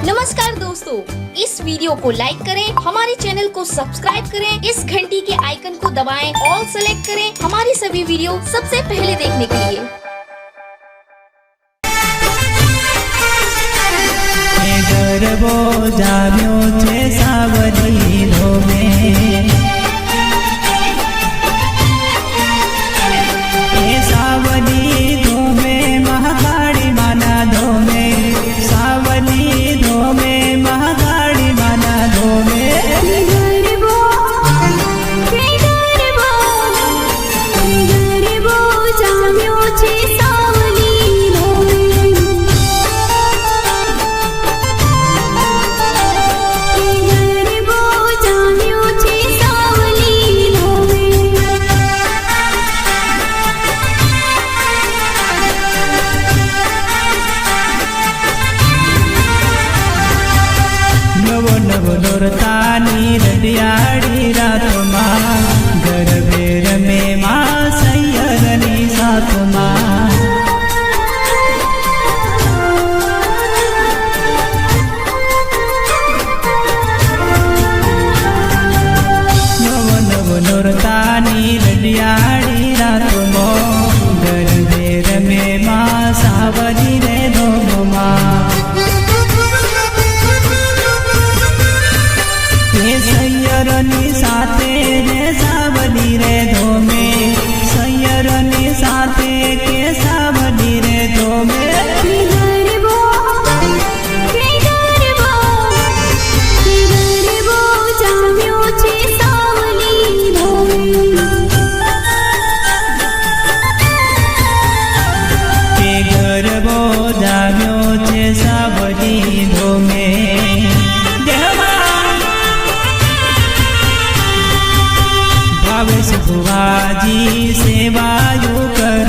नमस्कार दोस्तों, इस वीडियो को लाइक करें, हमारे चैनल को सब्सक्राइब करें, इस घंटी के आइकन को दबाएं, ऑल सेलेक्ट करें हमारी सभी वीडियो सबसे पहले देखने के लिए। गरबो जाम्यो छे सावरी धोमे, सावरी धोमे महाकाली माना धोमे, सावरी धोमे महाकाली माना धोमे। नवो नवो नोरतानी रडियाड़ी रातमा, गरबे रमे मां सैयरनी साथमा। नवो नवो नोरतानी रडियाड़ी रातमो, गरबे रमे मां सावरी रे धोमा। सैयरनी साथे रे सावली रे धोमे, सैयरनी साथे के सावली रे धोमे। गरबो जाम्यो छे सावली धोमे, भावेश बुआजी सेवायो कर